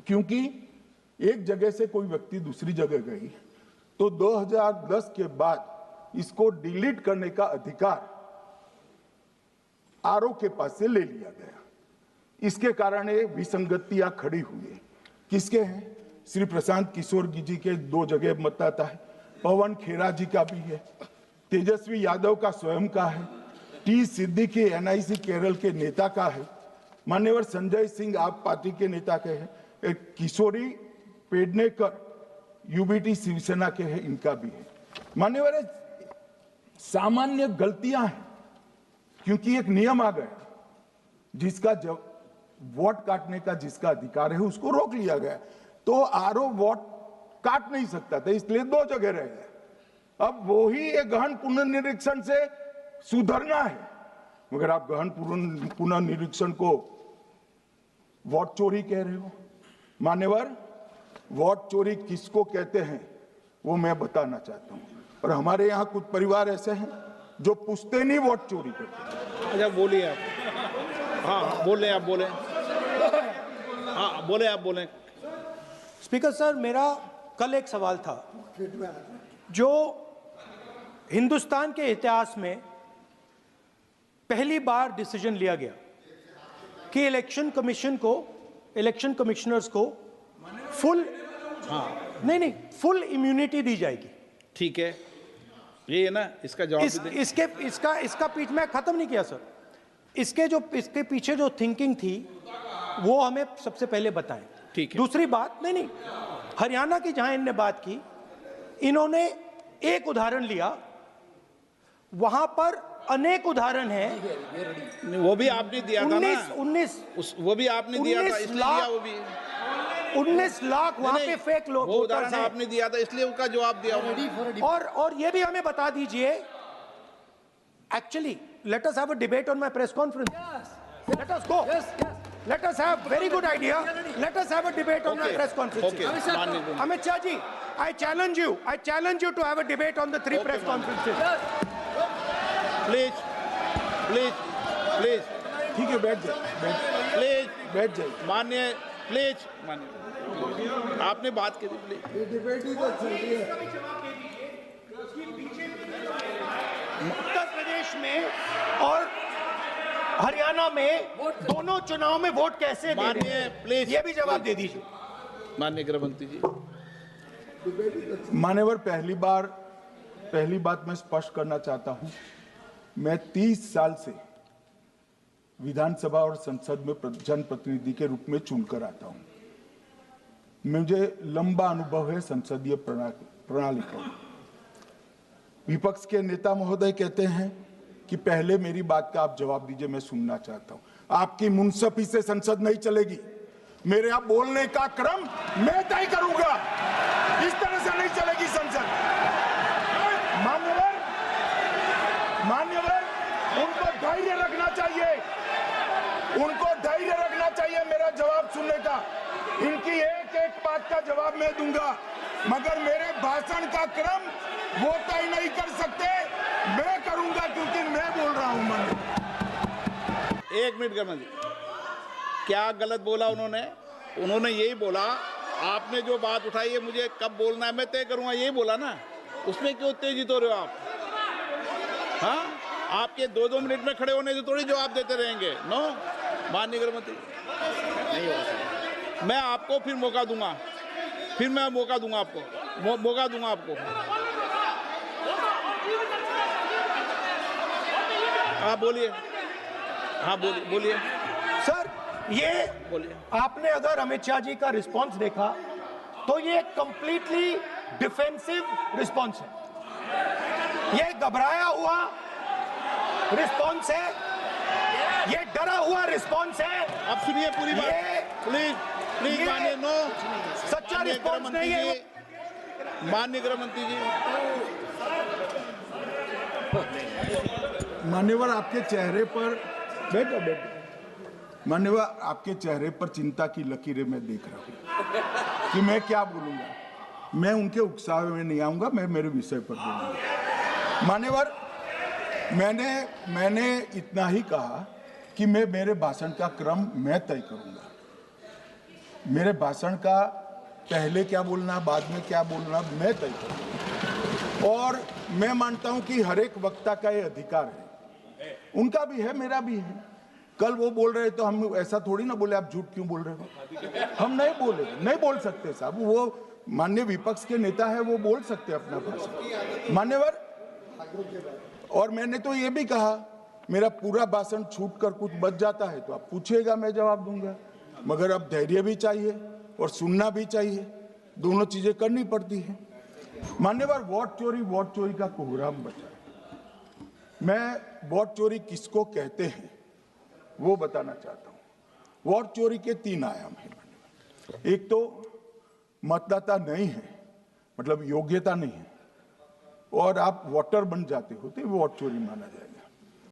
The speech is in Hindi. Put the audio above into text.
क्योंकि एक जगह से कोई व्यक्ति दूसरी जगह गई तो 2010 के बाद इसको डिलीट करने का अधिकार आरओ के पास से ले लिया गया। इसके कारण ये विसंगतियां खड़ी हुई है। किसके हैं? श्री प्रशांत किशोर जी के 2 जगह मतदाता है, पवन खेरा जी का भी है, तेजस्वी यादव का स्वयं का है, टी सिद्दीकी एनआईसी केरल के नेता का है, मान्यवर संजय सिंह आप पार्टी के नेता के हैं, एक किशोरी पेडनेकर यूबीटी शिवसेना के हैं, इनका भी है। मान्यवर सामान्य गलतियां हैं, क्योंकि एक नियम आ गया जिसका वोट काटने का जिसका अधिकार है उसको रोक लिया गया, तो आरओ वोट काट नहीं सकता था, इसलिए 2 जगह रह गए। अब वो ही एक गहन पुनर्निरीक्षण से सुधरना है, मगर आप गहन पुनर्निरीक्षण को वोट चोरी कह रहे हो। मान्यवर, वोट चोरी किसको कहते हैं वो मैं बताना चाहता हूं, और हमारे यहाँ कुछ परिवार ऐसे हैं जो पूछते नहीं वोट चोरी करते। अच्छा बोलिए आप। हाँ बोले आप बोले। हाँ बोले आप बोले। स्पीकर सर, मेरा कल एक सवाल था जो हिंदुस्तान के इतिहास में पहली बार डिसीजन लिया गया कि इलेक्शन कमिश्नर्स को फुल फुल इम्यूनिटी दी जाएगी। ठीक है, ये है ना, इसका जवाब इसका पीछ मैं खत्म नहीं किया सर। इसके पीछे जो थिंकिंग थी वो हमें सबसे पहले बताएं। ठीक है। दूसरी बात, नहीं हरियाणा की जहां इन्होंने बात की, इन्होंने एक उदाहरण लिया, वहां पर अनेक उदाहरण हैं। वो भी आपने दिया था ना, 19 वो भी आपने दिया था, इसलिए दिया वो भी। 19 लाख वहां पे फेक लोग, वो उदाहरण आपने दिया था, इसलिए उसका जवाब दिया। और ये भी हमें बता दीजिए, actually let us have a debate on my press conference. Yes. Let us go. Yes. Let us have very good idea. Let us have a debate on my press conference. Okay. Amit Shah ji, I challenge you to have a debate on the 3 press conferences. Please. ठीक है, बैठ जाइए, बैठ जाइए। माननीय, प्लीज माननीय, आपने बात की थी, प्लीज। डिबेट ही तो चल रही है। उत्तर प्रदेश में और हरियाणा में दोनों चुनाव में वोट कैसे दे रहे हैं? प्लीज ये भी जवाब दे दीजिए। माननीय गृहमंत्री जी। मान्यवर, पहली बात मैं स्पष्ट करना चाहता हूं, मैं 30 साल से विधानसभा और संसद में जनप्रतिनिधि के रूप में चुनकर आता हूं। मुझे लंबा अनुभव है संसदीय प्रणाली का। विपक्ष के नेता महोदय कहते हैं कि पहले मेरी बात का आप जवाब दीजिए, मैं सुनना चाहता हूं। आपकी मुनसफी से संसद नहीं चलेगी, मेरे आप बोलने का क्रम मैं तय करूंगा, इस तरह से नहीं चलेगी संसद। मान्यवर, उनको धैर्य रखना चाहिए, मेरा जवाब सुनने का। इनकी एक बात का जवाब मैं दूंगा, मगर मेरे भाषण का क्रम वो तय नहीं कर सकते, मैं करूंगा, क्योंकि मैं बोल रहा हूं। मन 1 मिनट गृहमंत्री, क्या गलत बोला उन्होंने यही बोला, आपने जो बात उठाई है मुझे कब बोलना है मैं तय करूंगा, यही बोला ना, उसमें क्यों उत्तेजित हो रहे हो आप? हाँ, आपके 2-2 मिनट में खड़े होने से थोड़ी जवाब देते रहेंगे। नो माननीय गृहमंत्री, नहीं होगा। मैं आपको फिर मौका दूंगा, आपको। हाँ बोलिए, बोलिए सर। ये बोलिए। आपने अगर अमित शाह जी का रिस्पांस देखा तो ये कंप्लीटली डिफेंसिव रिस्पांस है, ये घबराया हुआ रिस्पांस है, ये डरा हुआ रिस्पांस है। अब सुनिए पूरी बात, प्लीज माननीय, नो सच्चा रिस्पांस नहीं है। माननीय गृहमंत्री जी। मान्यवर, आपके चेहरे पर बैठो। मान्यवर, आपके चेहरे पर चिंता की लकीरें मैं देख रहा हूं कि मैं क्या बोलूंगा। मैं उनके उकसावे में नहीं आऊंगा, मैं मेरे विषय पर बोलूंगा। मान्यवर, मैंने इतना ही कहा कि मैं मेरे भाषण का क्रम मैं तय करूंगा। मेरे भाषण का पहले क्या बोलना, बाद में क्या बोलना, मैं तय करूँ। और मैं मानता हूं कि हर एक वक्ता का ये अधिकार है, उनका भी है, मेरा भी है। कल वो बोल रहे तो हम ऐसा थोड़ी ना बोले आप झूठ क्यों बोल रहे हो, हम नहीं बोले, नहीं बोल सकते साहब। वो माननीय विपक्ष के नेता है, वो बोल सकते अपना भाषण मान्यवर। और मैंने तो ये भी कहा, मेरा पूरा भाषण छूट कर कुछ बच जाता है तो आप पूछिएगा, मैं जवाब दूंगा। मगर अब धैर्य भी चाहिए और सुनना भी चाहिए, दोनों चीजें करनी पड़ती है। मान्यवर, वोट चोरी का कोहराम बचा। मैं वोट चोरी किसको कहते हैं वो बताना चाहता हूं। वोट चोरी के 3 आयाम हैं। एक तो मतदाता नहीं है, मतलब योग्यता नहीं है, और आप वोटर बन जाते हो तो वोट चोरी माना जाएगा।